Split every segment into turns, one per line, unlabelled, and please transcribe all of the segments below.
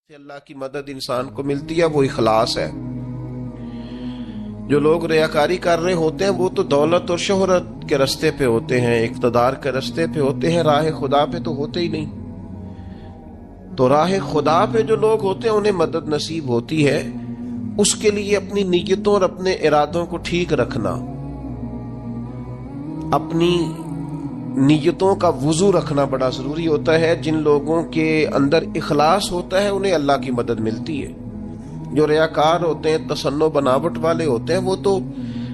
سے اللہ کی مدد انسان کو ملتی ہے وہ اخلاص ہے۔ جو لوگ ریاکاری کر رہے ہوتے ہیں وہ تو دولت اور شہرت کے راستے پہ ہوتے ہیں، اقتدار کے راستے پہ ہوتے ہیں، راہ خدا پہ تو ہوتے ہی نہیں۔ تو راہ خدا پہ جو لوگ ہوتے ہیں انہیں مدد نصیب ہوتی ہے، اس کے لیے اپنی نیتوں اور اپنے ارادوں کو ٹھیک رکھنا، اپنی نیتوں کا وضو رکھنا بڑا ضروری ہوتا ہے۔ جن لوگوں کے اندر اخلاص ہوتا ہے انہیں اللہ کی مدد ملتی ہے۔ جو ریاکار ہوتے ہیں، تصنع بناوٹ والے ہوتے ہیں، وہ تو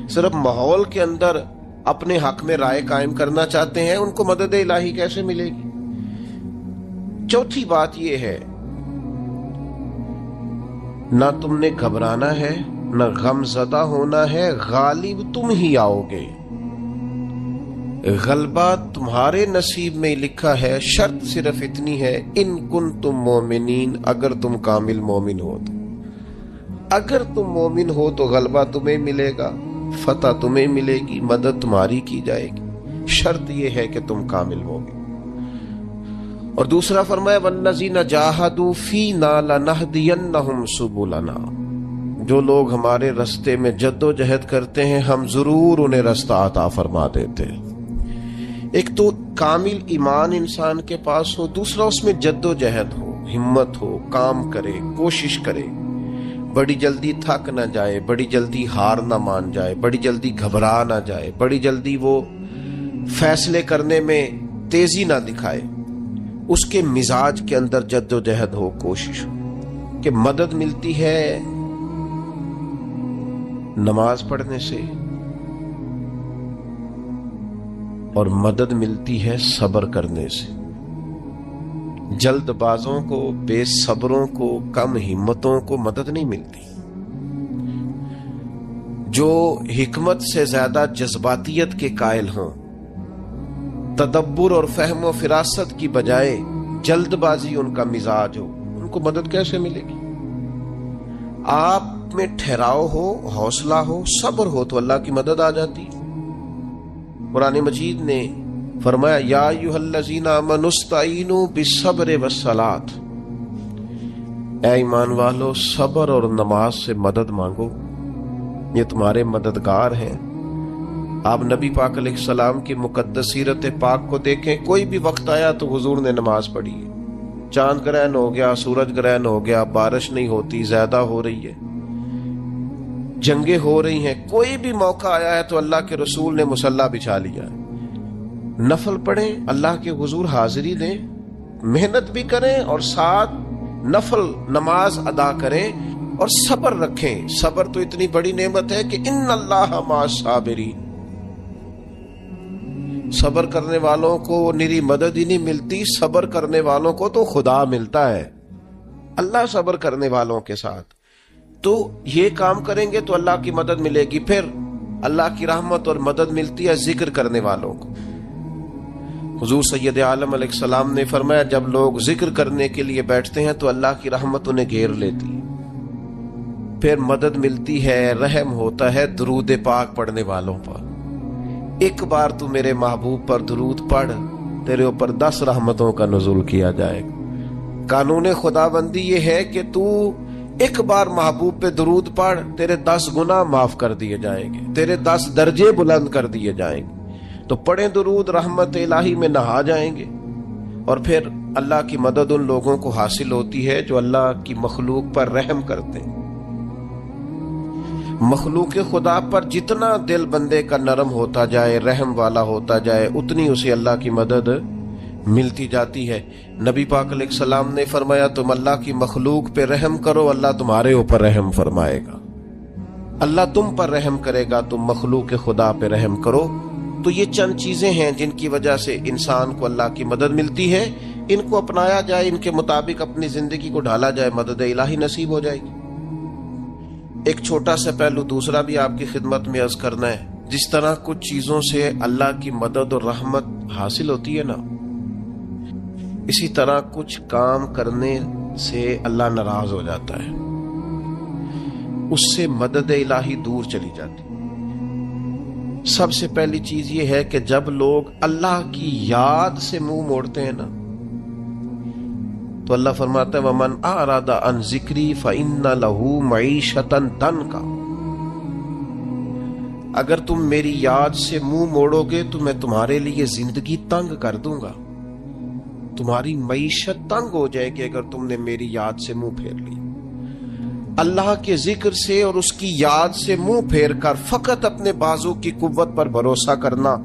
صرف ماحول کے اندر اپنے حق میں رائے قائم کرنا چاہتے ہیں، ان کو مدد الہی کیسے ملے گی؟ چوتھی بات یہ ہے، نہ تم نے گھبرانا ہے، نہ غم زدہ ہونا ہے، غالب تم ہی آؤ گے۔ غلبہ تمہارے نصیب میں لکھا ہے، شرط صرف اتنی ہے، ان کنتم مومنین، اگر تم کامل مومن ہو تو۔ اگر تم مومن ہو تو غلبہ تمہیں ملے گا، فتح تمہیں ملے گی، مدد تمہاری کی جائے گی، شرط یہ ہے کہ تم کامل ہوگے۔ اور دوسرا فرمایا وَالَّذِينَ جَاهَدُوا فِينَا لَنَهْدِيَنَّهُمْ سُبُلَنَا، جو لوگ ہمارے رستے میں جد و جہد کرتے ہیں ہم ضرور انہیں رستہ عطا فرما دیتے ہیں۔ ایک تو کامل ایمان انسان کے پاس ہو، دوسرا اس میں جد و جہد ہو، ہمت ہو، کام کرے، کوشش کرے، بڑی جلدی تھک نہ جائے، بڑی جلدی ہار نہ مان جائے، بڑی جلدی گھبرا نہ جائے، بڑی جلدی وہ فیصلے کرنے میں تیزی نہ دکھائے، اس کے مزاج کے اندر جد و جہد ہو، کوشش ہو۔ کہ مدد ملتی ہے نماز پڑھنے سے، اور مدد ملتی ہے صبر کرنے سے۔ جلد بازوں کو، بے صبروں کو، کم ہمتوں کو مدد نہیں ملتی۔ جو حکمت سے زیادہ جذباتیت کے قائل ہوں، تدبر اور فہم و فراست کی بجائے جلد بازی ان کا مزاج ہو، ان کو مدد کیسے ملے گی؟ آپ میں ٹھہراؤ ہو، حوصلہ ہو، صبر ہو تو اللہ کی مدد آ جاتی۔ قرآن مجید نے فرمایا یا ایھا الذین آمنوا استعینوا بالصبر والصلاۃ، اے ایمان والو صبر اور نماز سے مدد مانگو، یہ تمہارے مددگار ہیں۔ آپ نبی پاک علیہ السلام کی مقدس سیرت پاک کو دیکھیں، کوئی بھی وقت آیا تو حضور نے نماز پڑھی ہے۔ چاند گرہن ہو گیا، سورج گرہن ہو گیا، بارش نہیں ہوتی، زیادہ ہو رہی ہے، جنگیں ہو رہی ہیں، کوئی بھی موقع آیا ہے تو اللہ کے رسول نے مصلی بچھا لیا ہے۔ نفل پڑھیں، اللہ کے حضور حاضری دیں، محنت بھی کریں اور ساتھ نفل نماز ادا کریں اور صبر رکھیں۔ صبر تو اتنی بڑی نعمت ہے کہ ان اللہ مع الصابرین، صبر کرنے والوں کو نری مدد ہی نہیں ملتی، صبر کرنے والوں کو تو خدا ملتا ہے، اللہ صبر کرنے والوں کے ساتھ۔ تو یہ کام کریں گے تو اللہ کی مدد ملے گی۔ پھر اللہ کی رحمت اور مدد ملتی ہے ذکر کرنے والوں کو۔ حضور سید عالم علیہ السلام نے فرمایا جب لوگ ذکر کرنے کے لیے بیٹھتے ہیں تو اللہ کی رحمت انہیں گھیر لیتی ہے۔ پھر مدد ملتی ہے، رحم ہوتا ہے درود پاک پڑھنے والوں پر۔ ایک بار تو میرے محبوب پر درود پڑھ، تیرے اوپر 10 رحمتوں کا نزول کیا جائے گا۔ قانون خدا بندی یہ ہے کہ تو ایک بار محبوب پہ درود پڑھ، تیرے 10 گناہ معاف کر دیے جائیں گے، تیرے 10 درجے بلند کر دیے جائیں گے۔ تو پڑھیں درود، رحمت الہی میں نہا جائیں گے، اور پھر اللہ کی مدد ان لوگوں کو حاصل ہوتی ہے جو اللہ کی مخلوق پر رحم کرتے ہیں۔ مخلوق خدا پر جتنا دل بندے کا نرم ہوتا جائے، رحم والا ہوتا جائے، اتنی اسے اللہ کی مدد ملتی جاتی ہے۔ نبی پاک علیہ السلام نے فرمایا تم اللہ کی مخلوق پہ رحم کرو، اللہ تمہارے اوپر رحم فرمائے گا۔ اللہ تم پر رحم کرے گا، تم مخلوق خدا پہ رحم کرو۔ تو یہ چند چیزیں ہیں جن کی وجہ سے انسان کو اللہ کی مدد ملتی ہے، ان کو اپنایا جائے، ان کے مطابق اپنی زندگی کو ڈھالا جائے، مدد الہی نصیب ہو جائے گی۔ ایک چھوٹا سا پہلو دوسرا بھی آپ کی خدمت میں عرض کرنا ہے۔ جس طرح کچھ چیزوں سے اللہ کی مدد اور رحمت حاصل ہوتی ہے نا، اسی طرح کچھ کام کرنے سے اللہ ناراض ہو جاتا ہے، اس سے مدد الہی دور چلی جاتی۔ سب سے پہلی چیز یہ ہے کہ جب لوگ اللہ کی یاد سے منہ موڑتے ہیں نا، تو اللہ فرماتا ہے وَمَنْ أَعْرَضَ عَنْ ذِكْرِي فَإِنَّ لَهُ مَعِيشَةً ضَنْكًا، اگر تم میری یاد سے منہ موڑو گے تو میں تمہارے لیے زندگی تنگ کر دوں گا، تمہاری معیشت تنگ ہو جائے گی اگر تم نے میری یاد سے منہ پھیر لی۔ اللہ کے ذکر سے اور اس کی یاد سے منہ پھیر کر فقط اپنے بازو کی قوت پر بھروسہ کرنا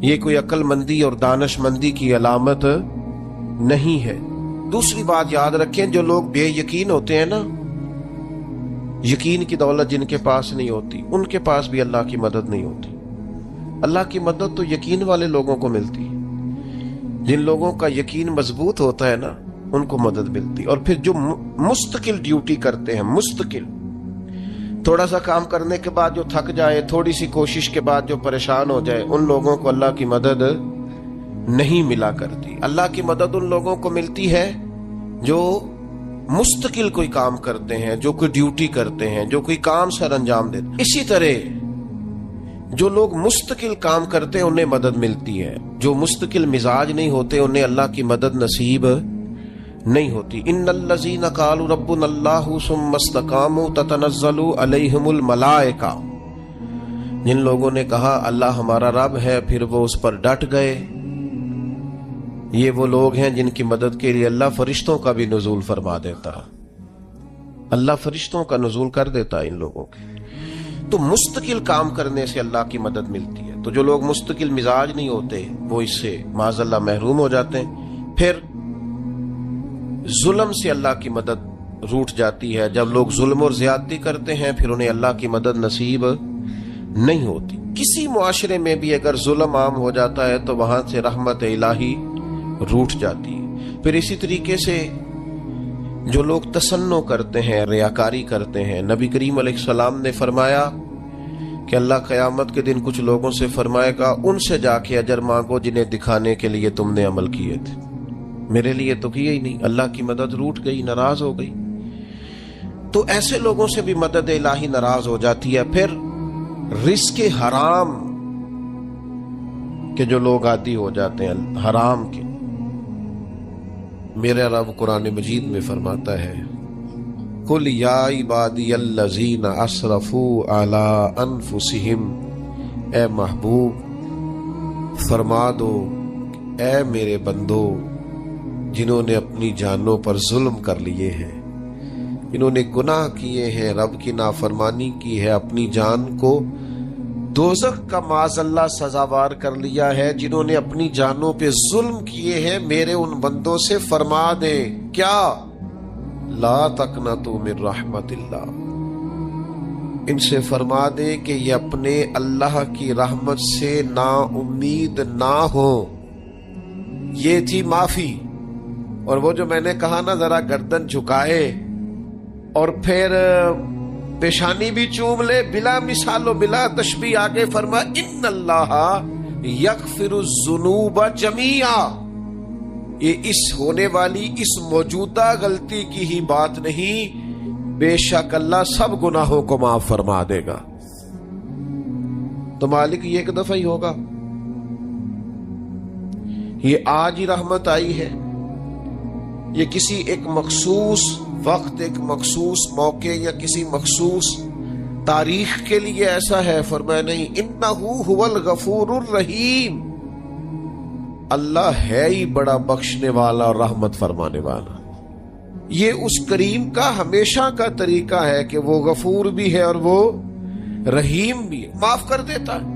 یہ کوئی عقل مندی اور دانش مندی کی علامت نہیں ہے۔ دوسری بات یاد رکھیں، جو لوگ بے یقین ہوتے ہیں نا، یقین کی دولت جن کے پاس نہیں ہوتی ان کے پاس بھی اللہ کی مدد نہیں ہوتی۔ اللہ کی مدد تو یقین والے لوگوں کو ملتی ہے، جن لوگوں کا یقین مضبوط ہوتا ہے نا ان کو مدد ملتی۔ اور پھر جو مستقل ڈیوٹی کرتے ہیں، مستقل تھوڑا سا کام کرنے کے بعد جو تھک جائے، تھوڑی سی کوشش کے بعد جو پریشان ہو جائے، ان لوگوں کو اللہ کی مدد نہیں ملا کرتی۔ اللہ کی مدد ان لوگوں کو ملتی ہے جو مستقل کوئی کام کرتے ہیں، جو کوئی ڈیوٹی کرتے ہیں، جو کوئی کام سر انجام دیتے ہیں۔ اسی طرح جو لوگ مستقل کام کرتے ہیں انہیں مدد ملتی ہے، جو مستقل مزاج نہیں ہوتے انہیں اللہ کی مدد نصیب نہیں ہوتی۔ ان الذین قالوا ربنا اللہ ثم استقاموا تتنزل علیہم الملائکہ، جن لوگوں نے کہا اللہ ہمارا رب ہے پھر وہ اس پر ڈٹ گئے، یہ وہ لوگ ہیں جن کی مدد کے لیے اللہ فرشتوں کا بھی نزول فرما دیتا ہے، اللہ فرشتوں کا نزول کر دیتا ہے ان لوگوں کے۔ تو مستقل کام کرنے سے اللہ کی مدد ملتی ہے۔ تو جو لوگ مستقل مزاج نہیں ہوتے وہ اس سے معاذ اللہ محروم ہو جاتے ہیں۔ پھر ظلم سے اللہ کی مدد روٹ جاتی ہے، جب لوگ ظلم اور زیادتی کرتے ہیں پھر انہیں اللہ کی مدد نصیب نہیں ہوتی۔ کسی معاشرے میں بھی اگر ظلم عام ہو جاتا ہے تو وہاں سے رحمت الہی روٹ جاتی ہے۔ پھر اسی طریقے سے جو لوگ تسنع کرتے ہیں، ریاکاری کرتے ہیں، نبی کریم علیہ السلام نے فرمایا کہ اللہ قیامت کے دن کچھ لوگوں سے فرمائے گا ان سے جا کے اجر مانگو جنہیں دکھانے کے لیے تم نے عمل کیے تھے، میرے لیے تو کیا ہی نہیں، اللہ کی مدد روٹ گئی، ناراض ہو گئی۔ تو ایسے لوگوں سے بھی مدد الہی ناراض ہو جاتی ہے۔ پھر رزق حرام کے جو لوگ عادی ہو جاتے ہیں حرام کے، میرا رب قرآن مجید میں فرماتا ہے قل یا عبادی الذین اسرفوا علی انفسہم، اے محبوب فرما دو اے میرے بندو جنہوں نے اپنی جانوں پر ظلم کر لیے ہیں، جنہوں نے گناہ کیے ہیں، رب کی نافرمانی کی ہے، اپنی جان کو دوزخ کا معاذ اللہ سزاوار کر لیا ہے، جنہوں نے اپنی جانوں پہ ظلم کیے ہیں، میرے ان بندوں سے فرما دے کیا لا تقنطوا من رحمت اللہ، ان سے فرما دے کہ یہ اپنے اللہ کی رحمت سے نا امید نہ ہو۔ یہ تھی معافی۔ اور وہ جو میں نے کہا نا ذرا گردن جھکائے اور پھر پیشانی بھی چوم لے، بلا مثال و بلا تشبیہ آگے فرما ان اللہ یغفر الذنوب جمیعا، یہ اس ہونے والی اس موجودہ غلطی کی ہی بات نہیں، بے شک اللہ سب گناہوں کو معاف فرما دے گا۔ تو مالک یہ ایک دفعہ ہی ہوگا، یہ آج ہی رحمت آئی ہے، یہ کسی ایک مخصوص وقت، ایک مخصوص موقع یا کسی مخصوص تاریخ کے لیے ایسا ہے؟ فرمایا نہیں، انہو هو الغفور الرحیم، اللہ ہے ہی بڑا بخشنے والا اور رحمت فرمانے والا۔ یہ اس کریم کا ہمیشہ کا طریقہ ہے کہ وہ غفور بھی ہے اور وہ رحیم بھی ہے، معاف کر دیتا ہے۔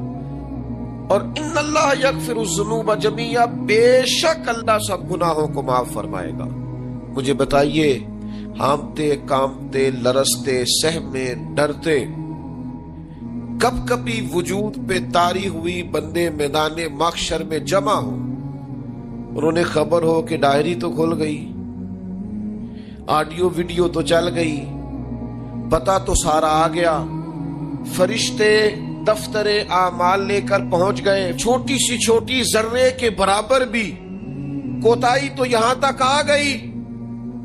اور ان اللہ یغفر الذنوب جمیعا، بے شک اللہ سب گناہوں کو معاف فرمائے گا۔ مجھے بتائیے، ہانپتے کانپتے لرزتے سہمے ڈرتے کب کبھی وجود پہ طاری ہوئی بندے میدان محشر میں جمع ہو، انہوں نے خبر ہو کہ ڈائری تو کھل گئی، آڈیو ویڈیو تو چل گئی، پتہ تو سارا آ گیا، فرشتے دفتر اعمال لے کر پہنچ گئے، چھوٹی سی چھوٹی ذرے کے برابر بھی کوتاہی تو یہاں تک آ گئی،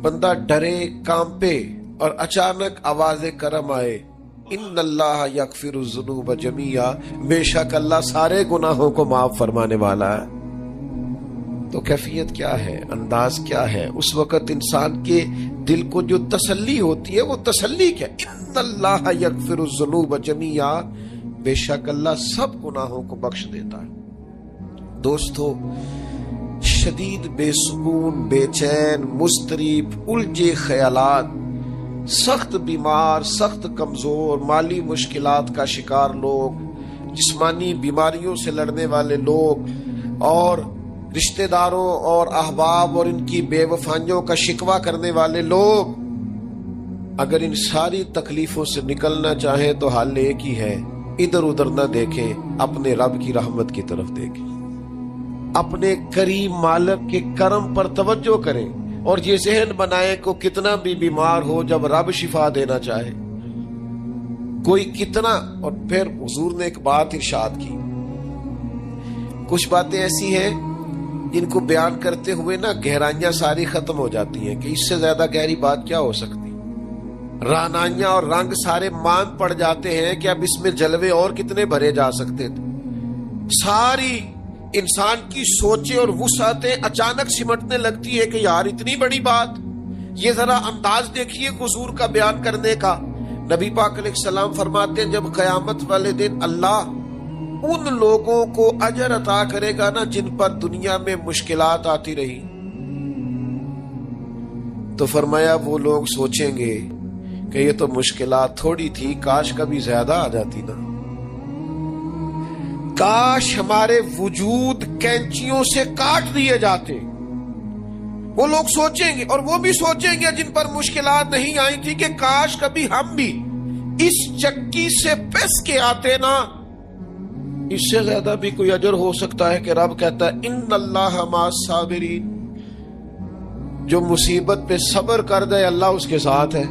بندہ ڈرے کانپے اور اچانک آواز کرم آئے ان اللہ یغفر الذنوب جمیعا، بے شک اللہ سارے گناہوں کو معاف فرمانے والا ہے۔ تو کیفیت کیا ہے، انداز کیا ہے؟ اس وقت انسان کے دل کو جو تسلی ہوتی ہے وہ تسلی کیا؟ ان اللہ یغفر الذنوب جمیعا، بے شک اللہ سب گناہوں کو بخش دیتا ہے۔ دوستو، شدید بے سکون، بے چین، مضطرب، الجھے خیالات، سخت بیمار، سخت کمزور، مالی مشکلات کا شکار لوگ، جسمانی بیماریوں سے لڑنے والے لوگ، اور رشتہ داروں اور احباب اور ان کی بے وفائیوں کا شکوہ کرنے والے لوگ، اگر ان ساری تکلیفوں سے نکلنا چاہیں تو حل ایک ہی ہے، ادھر ادھر نہ دیکھیں، اپنے رب کی رحمت کی طرف دیکھیں، اپنے کریم مالک کے کرم پر توجہ کریں، اور یہ ذہن بنائیں کہ کتنا بھی بیمار ہو، جب رب شفا دینا چاہے کوئی کتنا۔ اور پھر حضور نے ایک بات ارشاد کی، کچھ باتیں ایسی ہیں جن کو بیان کرتے ہوئے نا گہرائیاں ساری ختم ہو جاتی ہیں کہ اس سے زیادہ گہری بات کیا ہو سکتی، رعنائیاں اور رنگ سارے مان پڑ جاتے ہیں کہ اب اس میں جلوے اور کتنے بھرے جا سکتے تھے۔ ساری انسان کی سوچیں اور وسعتیں اچانک سمٹنے لگتی ہے کہ یار اتنی بڑی بات، یہ ذرا انداز دیکھیے حضور کا بیان کرنے کا۔ نبی پاک علیہ السلام فرماتے ہیں جب قیامت والے دن اللہ ان لوگوں کو اجر عطا کرے گا نا جن پر دنیا میں مشکلات آتی رہی، تو فرمایا وہ لوگ سوچیں گے کہ یہ تو مشکلات تھوڑی تھی، کاش کبھی زیادہ آ جاتی نا، کاش ہمارے وجود کینچیوں سے کاٹ دیے جاتے۔ وہ لوگ سوچیں گے، اور وہ بھی سوچیں گے جن پر مشکلات نہیں آئی تھی کہ کاش کبھی ہم بھی اس چکی سے پس کے آتے نا۔ اس سے زیادہ بھی کوئی اجر ہو سکتا ہے کہ رب کہتا ہے ان اللہ مع الصابرین، جو مصیبت پہ صبر کر دے اللہ اس کے ساتھ ہے۔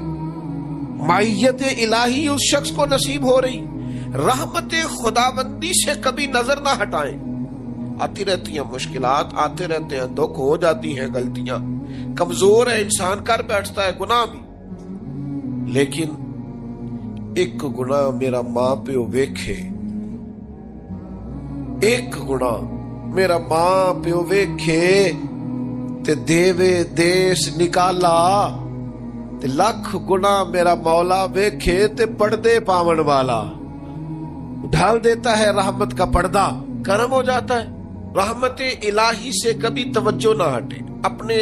معیت الہی اس شخص کو نصیب ہو رہی، رحمت خداوندی سے کبھی نظر نہ ہٹائیں۔ آتی رہتی ہیں مشکلات، آتے رہتے ہیں دکھ، ہو جاتی ہیں غلطیاں، کمزور ہے انسان، کر بیٹھتا ہے گناہ بھی، لیکن ایک گناہ میرا ماں پیو ویکھے، ایک گناہ میرا ماں پیو ویکھے تے دیوے دیس نکالا، تے لکھ گناہ میرا مولا ویکھے تے پردے پاون والا، ڈھال دیتا ہے رحمت کا پردہ، کرم ہو جاتا ہے۔ رحمت الہی سے کبھی توجہ نہ ہٹے، اپنے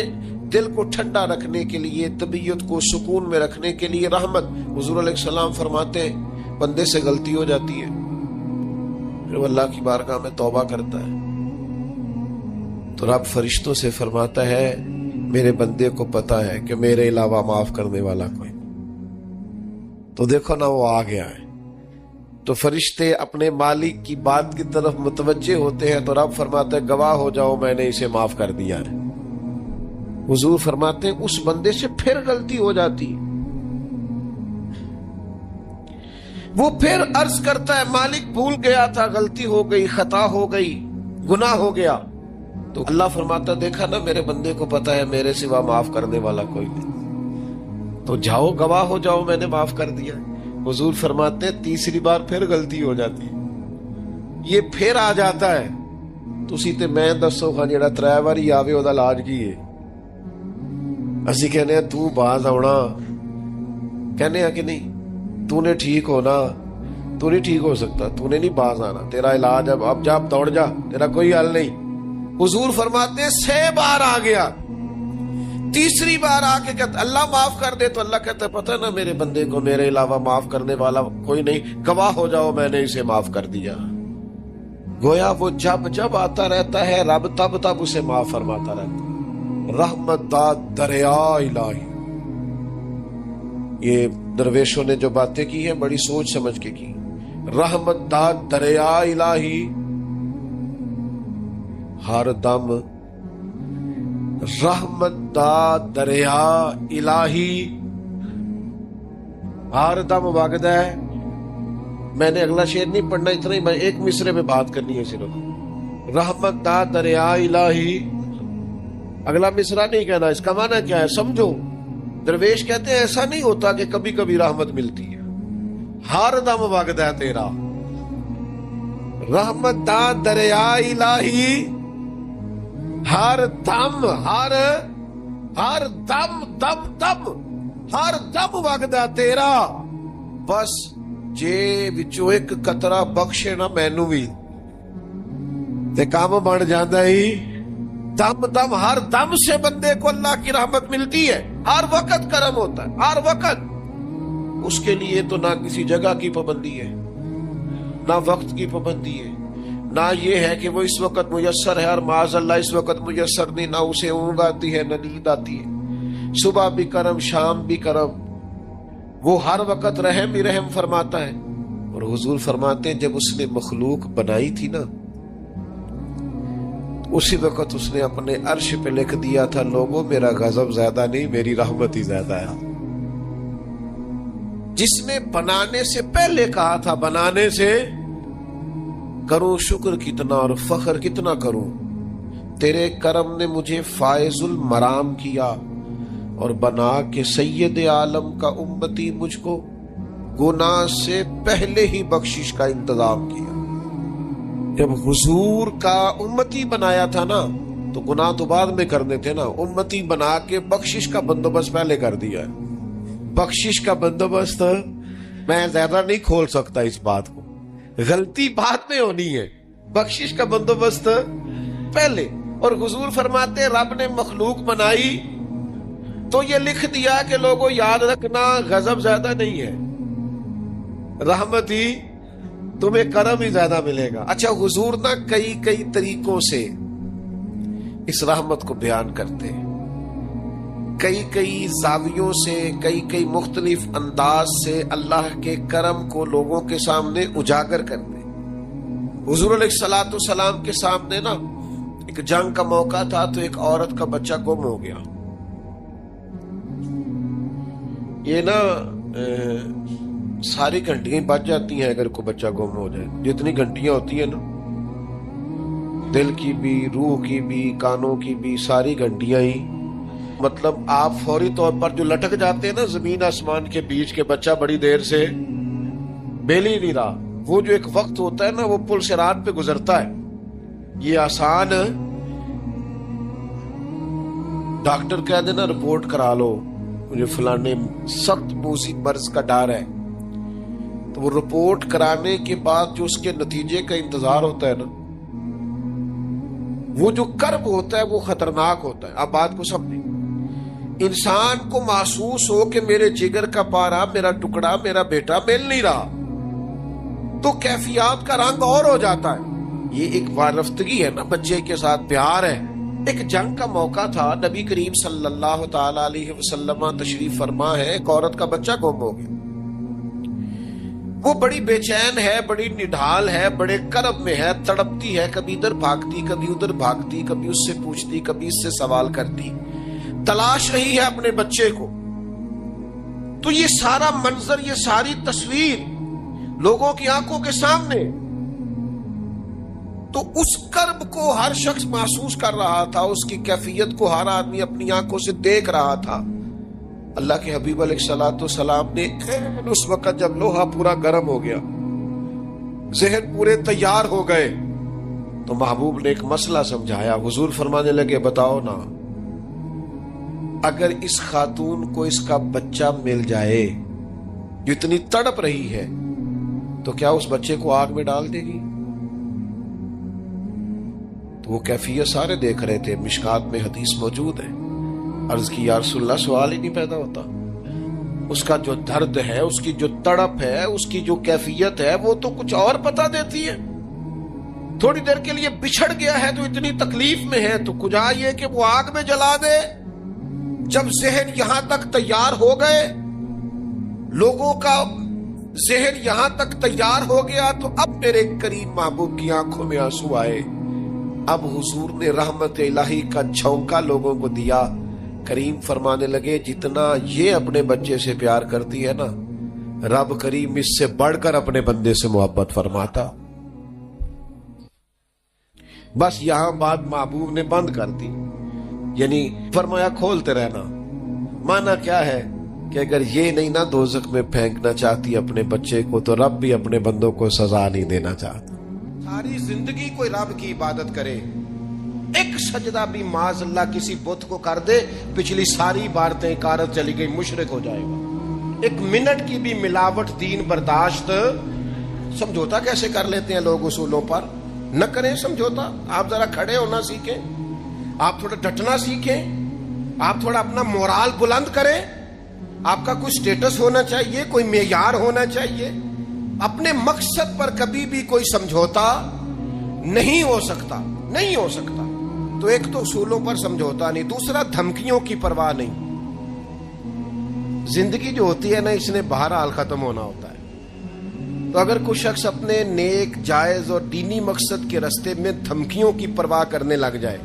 دل کو ٹھنڈا رکھنے کے لیے، طبیعت کو سکون میں رکھنے کے لیے رحمت۔ حضور علیہ السلام فرماتے ہیں بندے سے غلطی ہو جاتی ہے، پھر وہ اللہ کی بارگاہ میں توبہ کرتا ہے تو رب فرشتوں سے فرماتا ہے میرے بندے کو پتا ہے کہ میرے علاوہ معاف کرنے والا کوئی، تو دیکھو نا وہ آ گیا ہے۔ تو فرشتے اپنے مالک کی بات کی طرف متوجہ ہوتے ہیں تو رب فرماتا ہے گواہ ہو جاؤ میں نے اسے معاف کر دیا ہے۔ حضور فرماتے ہیں اس بندے سے پھر غلطی ہو جاتی، وہ پھر عرض کرتا ہے مالک بھول گیا تھا، غلطی ہو گئی، خطا ہو گئی، گناہ ہو گیا، تو اللہ فرماتا دیکھا نا میرے بندے کو پتا ہے میرے سوا معاف کرنے والا کوئی نہیں، تو جاؤ گواہ ہو جاؤ میں نے معاف کر دیا۔ حضور فرماتے ہیں تیسری بار پھر غلطی ہو جاتی، یہ پھر آ جاتا ہے، تسی تے میں دسو ہاں جڑا 3 واری آوے او دا علاج کی ہے؟ اسی کہنے ہیں تو باز آنا، کہنے ہیں کہ نہیں تو نے ٹھیک ہونا، تو نہیں ٹھیک ہو سکتا، تو نے نہیں باز آنا، تیرا علاج اب جا دوڑ جا، تیرا کوئی حل نہیں۔ حضور فرماتے ہیں 6 بار آ گیا، تیسری بار آ کے کہتا اللہ معاف کر دے، تو اللہ کہتا ہے پتہ نا میرے بندے کو میرے علاوہ معاف کرنے والا کوئی نہیں، گواہ ہو جاؤ میں نے اسے معاف کر دیا۔ گویا وہ جب جب آتا رہتا ہے رب تب تب اسے معاف فرماتا رہتا ہے۔ رحمت داد دریا الہی، یہ درویشوں نے جو باتیں کی ہیں بڑی سوچ سمجھ کے کی۔ رحمت داد دریا الہی، ہر دم رحمت دا دریا الہی، ہر دم وگدا ہے۔ میں نے اگلا شعر نہیں پڑھنا، اتنا ہی میں ایک مصرے میں بات کرنی ہے صرف۔ رحمت دا دریا الہی، اگلا مصرا نہیں کہنا، اس کا معنی کیا ہے سمجھو۔ درویش کہتے ہیں ایسا نہیں ہوتا کہ کبھی کبھی رحمت ملتی ہے، ہر دم وگدا ہے تیرا۔ رحمت دا دریا الہی، ہر دم ہر دم ہر دم وگدا تیرا، بس جے وچوں ایک قطرہ بخشے نا مینوں وی تے کام بن جاندا ہی۔ دم ہر دم سے بندے کو اللہ کی رحمت ملتی ہے، ہر وقت کرم ہوتا ہے، ہر وقت۔ اس کے لیے تو نہ کسی جگہ کی پابندی ہے، نہ وقت کی پابندی ہے، نہ یہ ہے کہ وہ اس وقت میسر ہے اور معاذ اللہ اس وقت میسر نہیں، نہ اسے اونگ آتی ہے نہ نیند آتی ہے۔ صبح بھی کرم، شام بھی کرم، وہ ہر وقت رحم ہی رحم فرماتا ہے۔ اور حضور فرماتے ہیں جب اس نے مخلوق بنائی تھی نا، اسی وقت اس نے اپنے عرش پہ لکھ دیا تھا، لوگوں میرا غضب زیادہ نہیں، میری رحمت ہی زیادہ ہے۔ جس نے بنانے سے پہلے کہا تھا، بنانے سے کروں شکر کتنا اور فخر کتنا کروں، تیرے کرم نے مجھے فائز المرام کیا اور بنا کے سید عالم کا امتی مجھ کو گناہ سے پہلے ہی بخشش کا انتظام کیا۔ جب حضور کا امتی بنایا تھا نا تو گناہ تو بعد میں کرنے تھے نا، امتی بنا کے بخشش کا بندوبست پہلے کر دیا ہے۔ بخشش کا بندوبست میں زیادہ نہیں کھول سکتا اس بات کو، غلطی بعد میں ہونی ہے، بخشش کا بندوبست پہلے۔ اور حضور فرماتے رب نے مخلوق بنائی تو یہ لکھ دیا کہ لوگوں یاد رکھنا غضب زیادہ نہیں ہے، رحمت ہی، تمہیں کرم ہی زیادہ ملے گا۔ اچھا حضور نا کئی طریقوں سے اس رحمت کو بیان کرتے ہیں، کئی زاویوں سے، کئی مختلف انداز سے اللہ کے کرم کو لوگوں کے سامنے اجاگر کرتے ہیں۔ حضور علیہ الصلوۃ والسلام کے سامنے نا ایک جنگ کا موقع تھا تو ایک عورت کا بچہ گم ہو گیا۔ یہ نا ساری گھنٹیاں بج جاتی ہیں اگر کوئی بچہ گم ہو جائے، جتنی گھنٹیاں ہوتی ہیں نا، دل کی بھی، روح کی بھی، کانوں کی بھی، ساری گھنٹیاں ہی، مطلب آپ فوری طور پر جو لٹک جاتے ہیں نا زمین آسمان کے بیچ کے، بچہ بڑی دیر سے بیل ہی نہیں رہا، وہ جو ایک وقت ہوتا ہے نا وہ پل صراط پہ گزرتا ہے، یہ آسان ڈاکٹر کہہ دینا رپورٹ کرا لو مجھے فلانے سخت موذی مرض کا ڈر ہے، تو وہ رپورٹ کرانے کے بعد جو اس کے نتیجے کا انتظار ہوتا ہے نا، وہ جو کرب ہوتا ہے وہ خطرناک ہوتا ہے۔ آپ بات کو سمجھیں، انسان کو محسوس ہو کہ میرے جگر کا پارا، میرا ٹکڑا، میرا بیٹا مل نہیں رہا، تو کیفیات کا رنگ اور ہو جاتا ہے۔ یہ ایک وارفتگی ہے نا، بچے کے ساتھ پیار ہے۔ ایک جنگ کا موقع تھا، نبی کریم صلی اللہ تعالی علیہ وسلم تشریف فرما ہے، ایک عورت کا بچہ گم ہو گیا، وہ بڑی بے چین ہے، بڑی نڈھال ہے، بڑے کرب میں ہے، تڑپتی ہے، کبھی ادھر بھاگتی کبھی ادھر بھاگتی، کبھی اس سے پوچھتی کبھی اس سے سوال کرتی، تلاش رہی ہے اپنے بچے کو۔ تو یہ سارا منظر، یہ ساری تصویر لوگوں کی آنکھوں کے سامنے، تو اس کرب کو ہر شخص محسوس کر رہا تھا، اس کی کیفیت کو ہر آدمی اپنی آنکھوں سے دیکھ رہا تھا۔ اللہ کے حبیب علیہ الصلوۃ والسلام نے اس وقت جب لوہا پورا گرم ہو گیا، ذہن پورے تیار ہو گئے، تو محبوب نے ایک مسئلہ سمجھایا۔ حضور فرمانے لگے بتاؤ نا، اگر اس خاتون کو اس کا بچہ مل جائے جو اتنی تڑپ رہی ہے، تو کیا اس بچے کو آگ میں ڈال دے گی؟ تو وہ کیفیت سارے دیکھ رہے تھے، مشکات میں حدیث موجود ہے۔ عرض کی یا رسول اللہ، سوال ہی نہیں پیدا ہوتا، اس کا جو درد ہے، اس کی جو تڑپ ہے، اس کی جو کیفیت ہے، وہ تو کچھ اور پتا دیتی ہے۔ تھوڑی دیر کے لیے بچھڑ گیا ہے تو اتنی تکلیف میں ہے، تو کجا یہ کہ وہ آگ میں جلا دے۔ جب ذہن یہاں تک تیار ہو گئے، لوگوں کا ذہن یہاں تک تیار ہو گیا، تو اب میرے کریم محبوب کی آنکھوں میں آنسو آئے۔ اب حضور نے رحمت الہی کا جھونکا لوگوں کو دیا۔ کریم فرمانے لگے جتنا یہ اپنے بچے سے پیار کرتی ہے نا، رب کریم اس سے بڑھ کر اپنے بندے سے محبت فرماتا۔ بس یہاں بات محبوب نے بند کر دی، یعنی فرمایا کھولتے رہنا۔ مانا کیا ہے کہ اگر یہ نہیں نہ دوزخ میں پھینکنا چاہتی اپنے بچے کو، تو رب بھی اپنے بندوں کو سزا نہیں دینا چاہتا۔ ساری زندگی کوئی رب کی عبادت کرے، ایک سجدہ بھی معاذ اللہ کسی بت کو کر دے، پچھلی ساری باتیں کارت چلی گئی، مشرک ہو جائے گا۔ ایک منٹ کی بھی ملاوٹ دین برداشت۔ سمجھوتا کیسے کر لیتے ہیں لوگ اصولوں پر؟ نہ کریں سمجھوتا۔ آپ ذرا کھڑے ہونا سیکھیں، آپ تھوڑا ڈٹنا سیکھیں، آپ تھوڑا اپنا مورال بلند کریں۔ آپ کا کوئی سٹیٹس ہونا چاہیے، کوئی معیار ہونا چاہیے۔ اپنے مقصد پر کبھی بھی کوئی سمجھوتا نہیں ہو سکتا، نہیں ہو سکتا۔ تو ایک تو اصولوں پر سمجھوتا نہیں، دوسرا دھمکیوں کی پرواہ نہیں۔ زندگی جو ہوتی ہے نا، اس نے بہرحال ختم ہونا ہوتا ہے۔ تو اگر کوئی شخص اپنے نیک، جائز اور دینی مقصد کے راستے میں دھمکیوں کی پرواہ کرنے لگ جائے،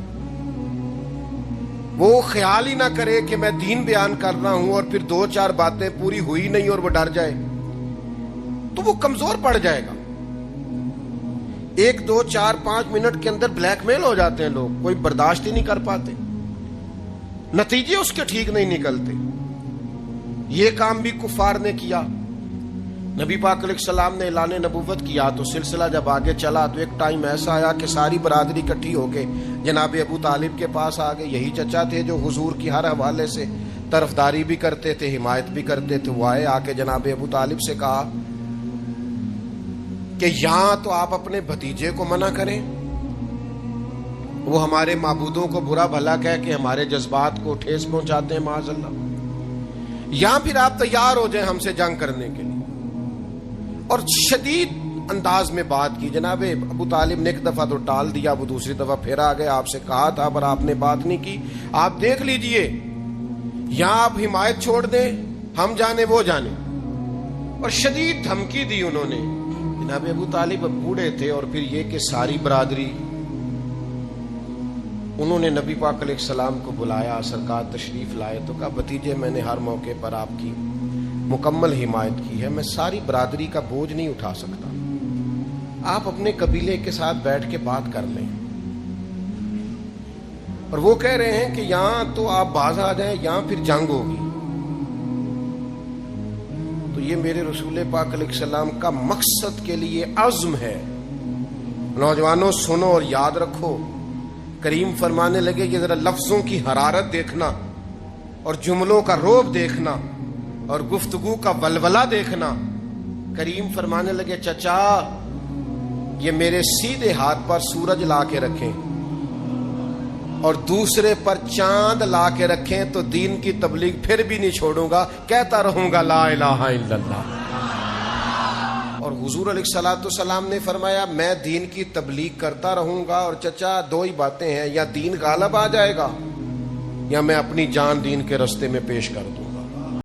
وہ خیال ہی نہ کرے کہ میں دین بیان کر رہا ہوں اور پھر 2-4 باتیں پوری ہوئی نہیں اور وہ ڈر جائے، تو وہ کمزور پڑ جائے گا۔ 1 2 4 5 منٹ کے اندر بلیک میل ہو جاتے ہیں لوگ، کوئی برداشت ہی نہیں کر پاتے، نتیجے اس کے ٹھیک نہیں نکلتے۔ یہ کام بھی کفار نے کیا۔ نبی پاک علیہ السلام نے اعلان نبوت کیا تو سلسلہ جب آگے چلا تو ایک ٹائم ایسا آیا کہ ساری برادری اکٹھی ہو کے جناب ابو طالب کے پاس آ گئے۔ یہی چچا تھے جو حضور کی ہر حوالے سے طرفداری بھی کرتے تھے، حمایت بھی کرتے تھے۔ وہ آئے، آ کے جناب ابو طالب سے کہا کہ یہاں تو آپ اپنے بھتیجے کو منع کریں، وہ ہمارے معبودوں کو برا بھلا کہہ کے ہمارے جذبات کو ٹھیس پہنچاتے ہیں معاذ اللہ، یہاں پھر آپ تیار ہو جائیں ہم سے جنگ کرنے کے لیے۔ اور شدید انداز میں بات کی۔ جناب ابو طالب نے ایک دفعہ تو ٹال دیا، وہ دوسری دفعہ پھر آ گئے، آپ سے کہا تھا پر آپ نے بات نہیں کی، آپ دیکھ لیجئے، یہاں آپ حمایت چھوڑ دیں، ہم جانے وہ جانے۔ اور شدید دھمکی دی انہوں نے۔ جناب ابو طالب بوڑھے تھے، اور پھر یہ کہ ساری برادری، انہوں نے نبی پاک علیہ السلام کو بلایا، سرکار تشریف لائے تو کہا بھتیجے میں نے ہر موقع پر آپ کی مکمل حمایت کی ہے، میں ساری برادری کا بوجھ نہیں اٹھا سکتا، آپ اپنے قبیلے کے ساتھ بیٹھ کے بات کر لیں۔ اور وہ کہہ رہے ہیں کہ یہاں تو آپ باز آ جائیں، یہاں پھر جنگ ہوگی۔ تو یہ میرے رسول پاک علیہ السلام کا مقصد کے لیے عزم ہے۔ نوجوانوں سنو اور یاد رکھو، کریم فرمانے لگے کہ ذرا لفظوں کی حرارت دیکھنا اور جملوں کا روب دیکھنا اور گفتگو کا ولولہ دیکھنا۔ کریم فرمانے لگے چچا یہ میرے سیدھے ہاتھ پر سورج لا کے رکھیں اور دوسرے پر چاند لا کے رکھیں تو دین کی تبلیغ پھر بھی نہیں چھوڑوں گا، کہتا رہوں گا لا الہ الا اللہ۔ اور حضور علیہ الصلوۃ والسلام نے فرمایا میں دین کی تبلیغ کرتا رہوں گا، اور چچا 2 ہی باتیں ہیں، یا دین غالب آ جائے گا یا میں اپنی جان دین کے راستے میں پیش کر دوں۔